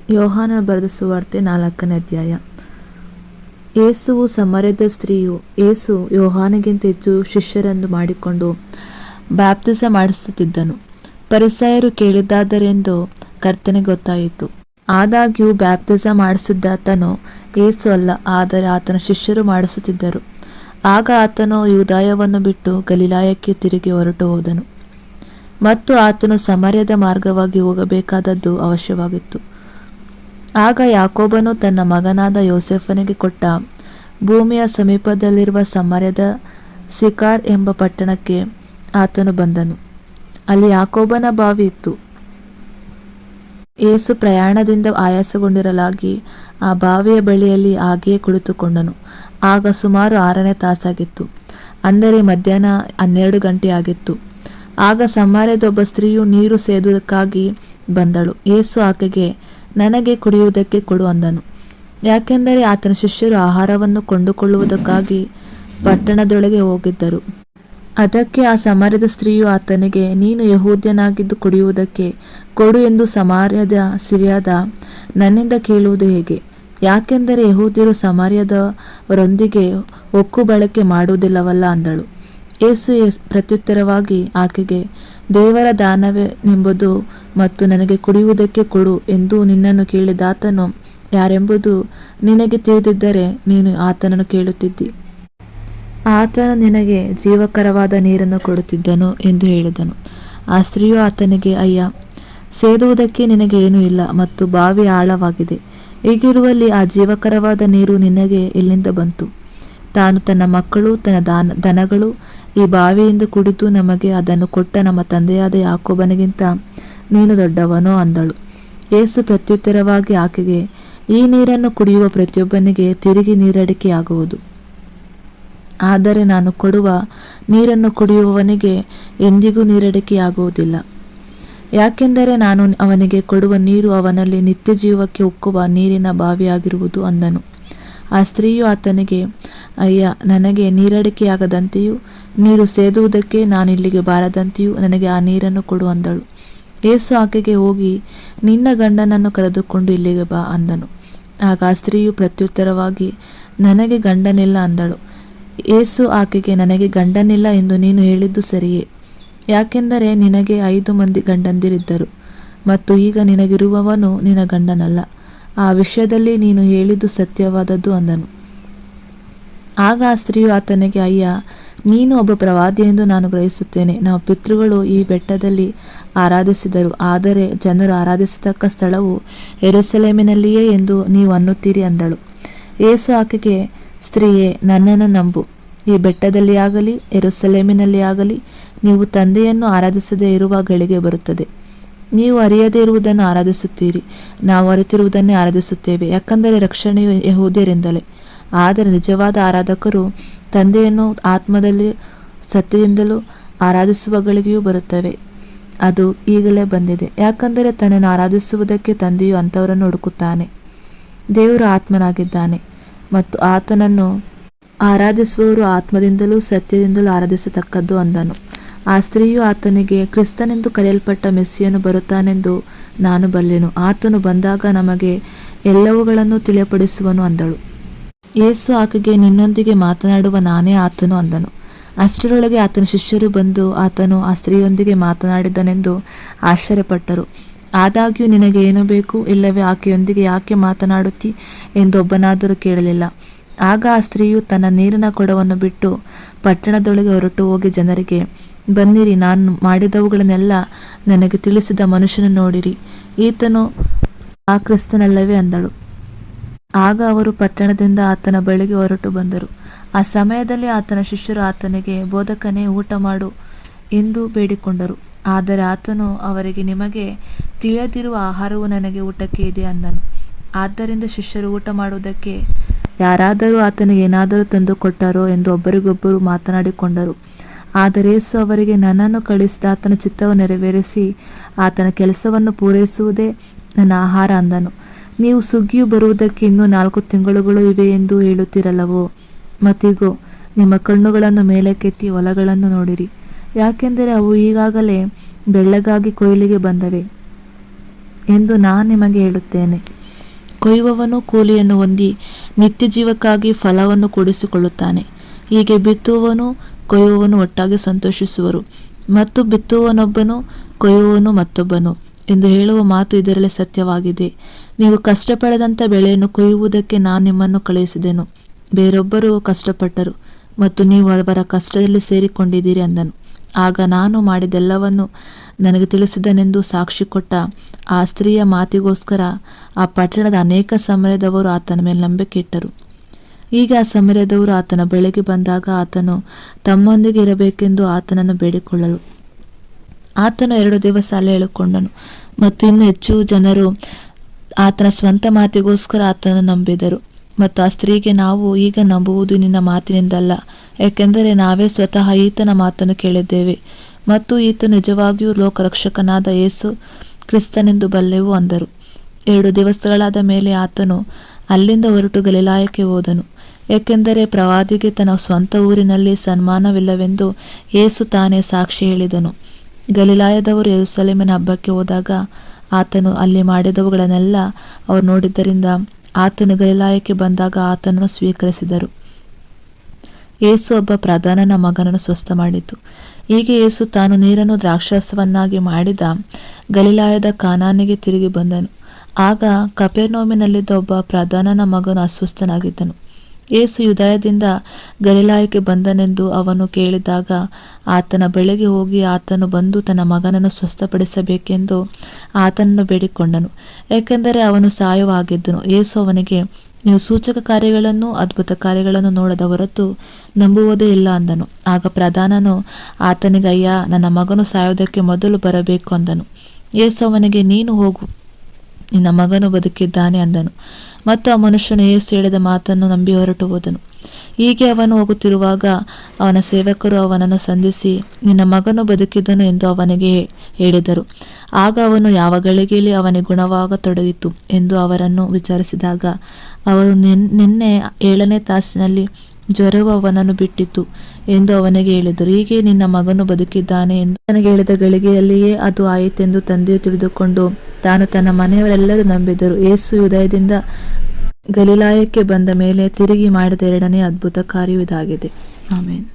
ಯೋಹಾನನ ಬರೆದ ಸುವಾರ್ತೆ 4ನೇ ಅಧ್ಯಾಯ. ಯೇಸುವು ಸಮಾರ್ಯದ ಸ್ತ್ರೀಯು ಯೇಸು ಯೋಹಾನಗಿಂತ ಹೆಚ್ಚು ಶಿಷ್ಯರನ್ನು ಮಾಡಿಕೊಂಡು ಬ್ಯಾಪ್ತಿಸ ಮಾಡಿಸುತ್ತಿದ್ದನು. ಫರಿಸಾಯರು ಕೇಳಿದ್ದಾದರೆಂದು ಕರ್ತನಿಗೆ ಗೊತ್ತಾಯಿತು. ಆದಾಗ್ಯೂ ಬ್ಯಾಪ್ತಿಸ ಮಾಡಿಸಿದ್ದಾತನು ಯೇಸು ಅಲ್ಲ, ಆದರೆ ಆತನ ಶಿಷ್ಯರು ಮಾಡಿಸುತ್ತಿದ್ದರು. ಆಗ ಆತನು ಯೂದಾಯವನ್ನು ಬಿಟ್ಟು ಗಲಿಲಾಯಕ್ಕೆ ತಿರುಗಿ ಹೊರಟು ಹೋದನು. ಮತ್ತು ಆತನು ಸಮಾರ್ಯದ ಮಾರ್ಗವಾಗಿ ಹೋಗಬೇಕಾದದ್ದು ಅವಶ್ಯವಾಗಿತ್ತು. ಆಗ ಯಾಕೋಬನು ತನ್ನ ಮಗನಾದ ಯೋಸೇಫನಿಗೆ ಕೊಟ್ಟ ಭೂಮಿಯ ಸಮೀಪದಲ್ಲಿರುವ ಸಮಾರ್ಯದ ಸಿಕಾರ್ ಎಂಬ ಪಟ್ಟಣಕ್ಕೆ ಆತನು ಬಂದನು. ಅಲ್ಲಿ ಯಾಕೋಬನ ಬಾವಿ ಇತ್ತು. ಯೇಸು ಪ್ರಯಾಣದಿಂದ ಆಯಾಸಗೊಂಡಿರಲಾಗಿ ಆ ಬಾವಿಯ ಬಳಿಯಲ್ಲಿ ಹಾಗೆಯೇ ಕುಳಿತುಕೊಂಡನು. ಆಗ ಸುಮಾರು 6ನೇ ತಾಸಾಗಿತ್ತು, ಅಂದರೆ ಮಧ್ಯಾಹ್ನ 12 ಗಂಟೆಯಾಗಿತ್ತು. ಆಗ ಸಮಾರ್ಯದೊಬ್ಬ ಸ್ತ್ರೀಯು ನೀರು ಸೇದುವುದಕ್ಕಾಗಿ ಬಂದಳು. ಯೇಸು ಆಕೆಗೆ, ನನಗೆ ಕುಡಿಯುವುದಕ್ಕೆ ಕೊಡು ಅಂದನು. ಯಾಕೆಂದರೆ ಆತನ ಶಿಷ್ಯರು ಆಹಾರವನ್ನು ಕೊಂಡುಕೊಳ್ಳುವುದಕ್ಕಾಗಿ ಪಟ್ಟಣದೊಳಗೆ ಹೋಗಿದ್ದರು. ಅದಕ್ಕೆ ಆ ಸಮಾರ್ಯದ ಸ್ತ್ರೀಯು ಆತನಿಗೆ, ನೀನು ಯೆಹೂದ್ಯನಾಗಿದ್ದು ಕುಡಿಯುವುದಕ್ಕೆ ಕೊಡು ಎಂದು ಸಮಾರ್ಯದ ಸಿರಿಯಾದ ನನ್ನಿಂದ ಕೇಳುವುದು ಹೇಗೆ? ಯಾಕೆಂದರೆ ಯೆಹೂದ್ಯರು ಸಮಾರ್ಯದವರೊಂದಿಗೆ ಒಕ್ಕು ಬಳಕೆ ಮಾಡುವುದಿಲ್ಲವಲ್ಲ ಅಂದಳು. ಯೇಸು ಪ್ರತ್ಯುತ್ತರವಾಗಿ ಆಕೆಗೆ, ದೇವರ ದಾನವೇನೆಂಬುದು ಮತ್ತು ನನಗೆ ಕುಡಿಯುವುದಕ್ಕೆ ಕೊಡು ಎಂದು ನಿನ್ನನ್ನು ಕೇಳಿದಾತನು ಯಾರೆಂಬುದು ನಿನಗೆ ತಿಳಿದಿದ್ದರೆ ನೀನು ಆತನನ್ನು ಕೇಳುತ್ತಿದ್ದಿ. ಆತನು ನಿನಗೆ ಜೀವಕರವಾದ ನೀರನ್ನು ಕೊಡುತ್ತಿದ್ದನು ಎಂದು ಹೇಳಿದನು. ಆ ಸ್ತ್ರೀಯು ಆತನಿಗೆ, ಅಯ್ಯ, ಸೇದುವುದಕ್ಕೆ ನಿನಗೆ ಏನೂ ಇಲ್ಲ ಮತ್ತು ಬಾವಿ ಆಳವಾಗಿದೆ. ಹೀಗಿರುವಲ್ಲಿ ಆ ಜೀವಕರವಾದ ನೀರು ನಿನಗೆ ಎಲ್ಲಿಂದ ಬಂತು? ತಾನು ತನ್ನ ಮಕ್ಕಳು ತನ್ನ ದನಗಳು ಈ ಬಾವಿಯಿಂದ ಕುಡಿದು ನಮಗೆ ಅದನ್ನು ಕೊಟ್ಟ ನಮ್ಮ ತಂದೆಯಾದ ಯಾಕೋಬನಿಗಿಂತ ನೀನು ದೊಡ್ಡವನೋ ಅಂದಳು. ಯೇಸು ಪ್ರತ್ಯುತ್ತರವಾಗಿ ಆಕೆಗೆ, ಈ ನೀರನ್ನು ಕುಡಿಯುವ ಪ್ರತಿಯೊಬ್ಬನಿಗೆ ತಿರುಗಿ ನೀರಡಿಕೆಯಾಗುವುದು. ಆದರೆ ನಾನು ಕೊಡುವ ನೀರನ್ನು ಕುಡಿಯುವವನಿಗೆ ಎಂದಿಗೂ ನೀರಡಿಕೆಯಾಗುವುದಿಲ್ಲ. ಯಾಕೆಂದರೆ ನಾನು ಅವನಿಗೆ ಕೊಡುವ ನೀರು ಅವನಲ್ಲಿ ನಿತ್ಯ ಜೀವಕ್ಕೆ ಉಕ್ಕುವ ನೀರಿನ ಬಾವಿಯಾಗಿರುವುದು ಅಂದನು. ಆ ಸ್ತ್ರೀಯು ಆತನಿಗೆ, ಅಯ್ಯ, ನನಗೆ ನೀರಡಿಕೆಯಾಗದಂತೆಯೂ ನೀರು ಸೇದುವುದಕ್ಕೆ ನಾನು ಇಲ್ಲಿಗೆ ಬಾರದಂತೆಯೂ ನನಗೆ ಆ ನೀರನ್ನು ಕೊಡು ಅಂದಳು. ಯೇಸು ಆಕೆಗೆ, ಹೋಗಿ ನಿನ್ನ ಗಂಡನನ್ನು ಕರೆದುಕೊಂಡು ಇಲ್ಲಿಗೆ ಬಾ ಅಂದನು. ಆಗ ಆ ಸ್ತ್ರೀಯು ಪ್ರತ್ಯುತ್ತರವಾಗಿ, ನನಗೆ ಗಂಡನಿಲ್ಲ ಅಂದಳು. ಯೇಸು ಆಕೆಗೆ, ನನಗೆ ಗಂಡನಿಲ್ಲ ಎಂದು ನೀನು ಹೇಳಿದ್ದು ಸರಿಯೇ. ಯಾಕೆಂದರೆ ನಿನಗೆ 5 ಮಂದಿ ಗಂಡಂದಿರಿದ್ದರು ಮತ್ತು ಈಗ ನಿನಗಿರುವವನು ನಿನ್ನ ಗಂಡನಲ್ಲ. ಆ ವಿಷಯದಲ್ಲಿ ನೀನು ಹೇಳಿದ್ದು ಸತ್ಯವಾದದ್ದು ಅಂದನು. ಆಗ ಆ ಸ್ತ್ರೀಯು ಆತನಿಗೆ, ಅಯ್ಯ, ನೀನು ಒಬ್ಬ ಪ್ರವಾದಿ ಎಂದು ನಾನು ಗ್ರಹಿಸುತ್ತೇನೆ. ನಮ್ಮ ಪಿತೃಗಳು ಈ ಬೆಟ್ಟದಲ್ಲಿ ಆರಾಧಿಸಿದರು, ಆದರೆ ಜನರು ಆರಾಧಿಸತಕ್ಕ ಸ್ಥಳವು ಯೆರೂಸಲೇಮಿನಲ್ಲಿಯೇ ಎಂದು ನೀವು ಅನ್ನುತ್ತೀರಿ ಅಂದಳು. ಯೇಸು ಆಕೆಗೆ, ಸ್ತ್ರೀಯೇ, ನನ್ನನ್ನು ನಂಬು. ಈ ಬೆಟ್ಟದಲ್ಲಿ ಆಗಲಿ ಯೆರೂಸಲೇಮಿನಲ್ಲಿ ಆಗಲಿ ನೀವು ತಂದೆಯನ್ನು ಆರಾಧಿಸದೇ ಇರುವ ಗಳಿಗೆ ಬರುತ್ತದೆ. ನೀವು ಅರಿಯದೇ ಇರುವುದನ್ನು ಆರಾಧಿಸುತ್ತೀರಿ, ನಾವು ಅರಿತಿರುವುದನ್ನೇ ಆರಾಧಿಸುತ್ತೇವೆ, ಯಾಕಂದರೆ ರಕ್ಷಣೆಯು ಯೆಹೂದ್ಯರಿಂದಲೇ. ಆದರೆ ನಿಜವಾದ ಆರಾಧಕರು ತಂದೆಯನ್ನು ಆತ್ಮದಲ್ಲಿ ಸತ್ಯದಿಂದಲೂ ಆರಾಧಿಸುವ ಗಳಿಗೆಯೂ ಬರುತ್ತವೆ. ಅದು ಈಗಲೇ ಬಂದಿದೆ, ಯಾಕಂದರೆ ತನ್ನನ್ನು ಆರಾಧಿಸುವುದಕ್ಕೆ ತಂದೆಯು ಅಂಥವರನ್ನು ಹುಡುಕುತ್ತಾನೆ. ದೇವರು ಆತ್ಮನಾಗಿದ್ದಾನೆ ಮತ್ತು ಆತನನ್ನು ಆರಾಧಿಸುವವರು ಆತ್ಮದಿಂದಲೂ ಸತ್ಯದಿಂದಲೂ ಆರಾಧಿಸತಕ್ಕದ್ದು ಅಂದನು. ಆ ಸ್ತ್ರೀಯು ಆತನಿಗೆ, ಕ್ರಿಸ್ತನೆಂದು ಕರೆಯಲ್ಪಟ್ಟ ಮೆಸ್ಸಿಯನು ಬರುತ್ತಾನೆಂದು ನಾನು ಬಲ್ಲೆನು. ಆತನು ಬಂದಾಗ ನಮಗೆ ಎಲ್ಲವುಗಳನ್ನು ತಿಳಿಯಪಡಿಸುವನು ಅಂದಳು. ಯೇಸು ಆಕೆಗೆ, ನಿನ್ನೊಂದಿಗೆ ಮಾತನಾಡುವ ನಾನೇ ಆತನು ಅಂದನು. ಅಷ್ಟರೊಳಗೆ ಆತನ ಶಿಷ್ಯರು ಬಂದು ಆತನು ಆ ಸ್ತ್ರೀಯೊಂದಿಗೆ ಮಾತನಾಡಿದನೆಂದು ಆಶ್ಚರ್ಯಪಟ್ಟರು. ಆದಾಗ್ಯೂ ನಿನಗೆ ಏನು ಬೇಕು, ಇಲ್ಲವೇ ಆಕೆಯೊಂದಿಗೆ ಯಾಕೆ ಮಾತನಾಡುತ್ತಿ ಎಂದು ಒಬ್ಬನಾದರೂ ಕೇಳಲಿಲ್ಲ. ಆಗ ಆ ಸ್ತ್ರೀಯು ತನ್ನ ನೀರಿನ ಕೊಡವನ್ನು ಬಿಟ್ಟು ಪಟ್ಟಣದೊಳಗೆ ಹೊರಟು ಹೋಗಿ ಜನರಿಗೆ, ಬನ್ನಿರಿ, ನಾನು ಮಾಡಿದವುಗಳನ್ನೆಲ್ಲ ನನಗೆ ತಿಳಿಸಿದ ಮನುಷ್ಯನ ನೋಡಿರಿ, ಈತನು ಆ ಕ್ರಿಸ್ತನಲ್ಲವೇ ಅಂದಳು. ಆಗ ಅವರು ಪಟ್ಟಣದಿಂದ ಆತನ ಬಳಿಗೆ ಹೊರಟು ಬಂದರು. ಆ ಸಮಯದಲ್ಲಿ ಆತನ ಶಿಷ್ಯರು ಆತನಿಗೆ, ಬೋಧಕನೇ, ಊಟ ಮಾಡು ಎಂದು ಬೇಡಿಕೊಂಡರು. ಆದರೆ ಆತನು ಅವರಿಗೆ, ನಿಮಗೆ ತಿಳಿಯದಿರುವ ಆಹಾರವು ನನಗೆ ಊಟಕ್ಕೆ ಇದೆ ಅಂದನು. ಆದ್ದರಿಂದ ಶಿಷ್ಯರು ಊಟ ಮಾಡುವುದಕ್ಕೆ ಯಾರಾದರೂ ಆತನಿಗೆ ಏನಾದರೂ ತಂದು ಕೊಟ್ಟರೋ ಎಂದು ಒಬ್ಬರಿಗೊಬ್ಬರು ಮಾತನಾಡಿಕೊಂಡರು. ಆದರೆ ಯೇಸು ಅವರಿಗೆ, ನನ್ನನ್ನು ಕಳಿಸಿದ ಆತನ ಚಿತ್ತವನ್ನು ನೆರವೇರಿಸಿ ಆತನ ಕೆಲಸವನ್ನು ಪೂರೈಸುವುದೇ ನನ್ನ ಆಹಾರ ಅಂದನು. ನೀವು ಸುಗ್ಗಿಯು ಬರುವುದಕ್ಕೆ ಇನ್ನೂ 4 ತಿಂಗಳುಗಳು ಇವೆ ಎಂದು ಹೇಳುತ್ತೀರಲ್ಲವೋ? ಮತ್ತಿಗೋ, ನಿಮ್ಮ ಕಣ್ಣುಗಳನ್ನು ಮೇಲಕ್ಕೆತ್ತಿ ಹೊಲಗಳನ್ನು ನೋಡಿರಿ, ಯಾಕೆಂದರೆ ಅವು ಈಗಾಗಲೇ ಬೆಳ್ಳಗಾಗಿ ಕೊಯ್ಲಿಗೆ ಬಂದವೆ ಎಂದು ನಾನು ನಿಮಗೆ ಹೇಳುತ್ತೇನೆ. ಕೊಯ್ಯುವವನು ಕೂಲಿಯನ್ನು ಹೊಂದಿ ನಿತ್ಯ ಜೀವಕ್ಕಾಗಿ ಫಲವನ್ನು ಕೂಡಿಸಿಕೊಳ್ಳುತ್ತಾನೆ. ಹೀಗೆ ಬಿತ್ತುವವನು ಕೊಯ್ಯುವವನು ಒಟ್ಟಾಗಿ ಸಂತೋಷಿಸುವರು, ಮತ್ತು ಬಿತ್ತುವವನೊಬ್ಬನು ಕೊಯ್ಯುವವನು ಮತ್ತೊಬ್ಬನು ಎಂದು ಹೇಳುವ ಮಾತು ಇದರಲ್ಲಿ ಸತ್ಯವಾಗಿದೆ. ನೀವು ಕಷ್ಟಪಡದಂಥ ಬೆಳೆಯನ್ನು ಕೊಯ್ಯುವುದಕ್ಕೆ ನಾನು ನಿಮ್ಮನ್ನು ಕಳುಹಿಸಿದೆನು. ಬೇರೊಬ್ಬರು ಕಷ್ಟಪಟ್ಟರು ಮತ್ತು ನೀವು ಅವರ ಕಷ್ಟದಲ್ಲಿ ಸೇರಿಕೊಂಡಿದ್ದೀರಿ ಅಂದನು. ಆಗ ನಾನು ಮಾಡಿದೆಲ್ಲವನ್ನು ನನಗೆ ತಿಳಿಸಿದನೆಂದು ಸಾಕ್ಷಿ ಕೊಟ್ಟ ಆ ಸ್ತ್ರೀಯ ಮಾತಿಗೋಸ್ಕರ ಆ ಪಟ್ಟಣದ ಅನೇಕ ಸಮರ್ಯದವರು ಆತನ ಮೇಲೆ ನಂಬಿಕೆ ಇಟ್ಟರು. ಈಗ ಆ ಸಮರ್ಯದವರು ಆತನ ಬಳಿಗೆ ಬಂದಾಗ ಆತನು ತಮ್ಮೊಂದಿಗೆ ಇರಬೇಕೆಂದು ಆತನನ್ನು ಬೇಡಿಕೊಳ್ಳಲು ಆತನು 2 ದಿವಸ ಅಲ್ಲೇ ಹೇಳಿಕೊಂಡನು. ಮತ್ತು ಇನ್ನೂ ಹೆಚ್ಚು ಜನರು ಆತನ ಸ್ವಂತ ಮಾತಿಗೋಸ್ಕರ ಆತನನ್ನು ನಂಬಿದರು. ಮತ್ತು ಆ ಸ್ತ್ರೀಗೆ, ನಾವು ಈಗ ನಂಬುವುದು ನಿನ್ನ ಮಾತಿನಿಂದಲ್ಲ, ಏಕೆಂದರೆ ನಾವೇ ಸ್ವತಃ ಈತನ ಮಾತನ್ನು ಕೇಳಿದ್ದೇವೆ ಮತ್ತು ಈತನು ನಿಜವಾಗಿಯೂ ಲೋಕರಕ್ಷಕನಾದ ಯೇಸು ಕ್ರಿಸ್ತನೆಂದು ಬಲ್ಲೆವು ಅಂದರು. 2 ದಿವಸಗಳಾದ ಮೇಲೆ ಆತನು ಅಲ್ಲಿಂದ ಹೊರಟು ಗಲಿಲಾಯಕ್ಕೆ ಹೋದನು, ಏಕೆಂದರೆ ಪ್ರವಾದಿಗೆ ತನ್ನ ಸ್ವಂತ ಊರಿನಲ್ಲಿ ಸನ್ಮಾನವಿಲ್ಲವೆಂದು ಯೇಸು ತಾನೇ ಸಾಕ್ಷಿ ಹೇಳಿದನು. ಗಲಿಲಾಯದವರು ಯೆರೂಸಲೇಮಿನ ಹಬ್ಬಕ್ಕೆ ಹೋದಾಗ ಆತನು ಅಲ್ಲಿ ಮಾಡಿದವುಗಳನ್ನೆಲ್ಲ ಅವರು ನೋಡಿದ್ದರಿಂದ ಆತನು ಗಲಿಲಾಯಕ್ಕೆ ಬಂದಾಗ ಆತನನ್ನು ಸ್ವೀಕರಿಸಿದರು. ಯೇಸು ಒಬ್ಬ ಪ್ರಧಾನನ ಮಗನನ್ನು ಸ್ವಸ್ಥ ಮಾಡಿತು. ಹೀಗೆ ಯೇಸು ತಾನು ನೀರನ್ನು ದ್ರಾಕ್ಷಾರಸವನ್ನಾಗಿ ಮಾಡಿದ ಗಲಿಲಾಯದ ಕಾನಾನಿಗೆ ತಿರುಗಿ ಬಂದನು. ಆಗ ಕಪೆರ್ನೌಮಿನಲ್ಲಿದ್ದ ಒಬ್ಬ ಪ್ರಧಾನನ ಮಗನು ಅಸ್ವಸ್ಥನಾಗಿದ್ದನು. ಯೇಸು ಯೂದಾಯದಿಂದ ಗಲಿಲಾಯಕ್ಕೆ ಬಂದನೆಂದು ಅವನು ಕೇಳಿದಾಗ ಆತನ ಬಳಿಗೆ ಹೋಗಿ ಆತನು ಬಂದು ತನ್ನ ಮಗನನ್ನು ಸ್ವಸ್ಥಪಡಿಸಬೇಕೆಂದು ಆತನನ್ನು ಬೇಡಿಕೊಂಡನು, ಏಕೆಂದರೆ ಅವನು ಸಾಯುವಾಗಿದ್ದನು. ಯೇಸು ಅವನಿಗೆ, ನೀವು ಸೂಚಕ ಕಾರ್ಯಗಳನ್ನು ಅದ್ಭುತ ಕಾರ್ಯಗಳನ್ನು ನೋಡದ ಹೊರತು ನಂಬುವುದೇ ಇಲ್ಲ ಅಂದನು. ಆಗ ಪ್ರಧಾನನು ಆತನಿಗೆ, ಅಯ್ಯ, ನನ್ನ ಮಗನು ಸಾಯುವುದಕ್ಕೆ ಮೊದಲು ಬರಬೇಕು ಅಂದನು. ಯೇಸು ಅವನಿಗೆ, ನೀನು ಹೋಗು, ನಿನ್ನ ಮಗನು ಬದುಕಿದ್ದಾನೆ ಅಂದನು. ಮತ್ತು ಆ ಮನುಷ್ಯನು ಯೇಸು ಹೇಳಿದ ಮಾತನ್ನು ನಂಬಿ ಹೊರಟು ಹೋದನು. ಹೀಗೆ ಅವನು ಹೋಗುತ್ತಿರುವಾಗ ಅವನ ಸೇವಕರು ಅವನನ್ನು ಸಂಧಿಸಿ, ನಿನ್ನ ಮಗನು ಬದುಕಿದ್ದನು ಎಂದು ಅವನಿಗೆ ಹೇಳಿದರು. ಆಗ ಅವನು ಯಾವ ಗಳಿಗೆಯಲ್ಲಿ ಅವನಿಗೆ ಗುಣವಾಗತೊಡಗಿತು ಎಂದು ಅವರನ್ನು ವಿಚಾರಿಸಿದಾಗ ಅವರು, ನಿನ್ನೆ 7ನೇ ತಾಸಿನಲ್ಲಿ ಜ್ವರವು ಅವನನ್ನು ಬಿಟ್ಟಿತು ಎಂದು ಅವನಿಗೆ ಹೇಳಿದರು. ಹೀಗೆ ನಿನ್ನ ಮಗನು ಬದುಕಿದ್ದಾನೆ ಎಂದು ನನಗೆ ಹೇಳಿದ ಗಳಿಗೆಯಲ್ಲಿಯೇ ಅದು ಆಯಿತೆಂದು ತಂದೆಯು ತಿಳಿದುಕೊಂಡು ತಾನು ತನ್ನ ಮನೆಯವರೆಲ್ಲರೂ ನಂಬಿದರು. ಯೇಸು ಯೂದಾಯದಿಂದ ಗಲಿಲಾಯಕ್ಕೆ ಬಂದ ಮೇಲೆ ತಿರುಗಿ ಮಾಡಿದ 2ನೇ ಅದ್ಭುತ ಕಾರ್ಯವು ಇದಾಗಿದೆ. ಆಮೇನ್.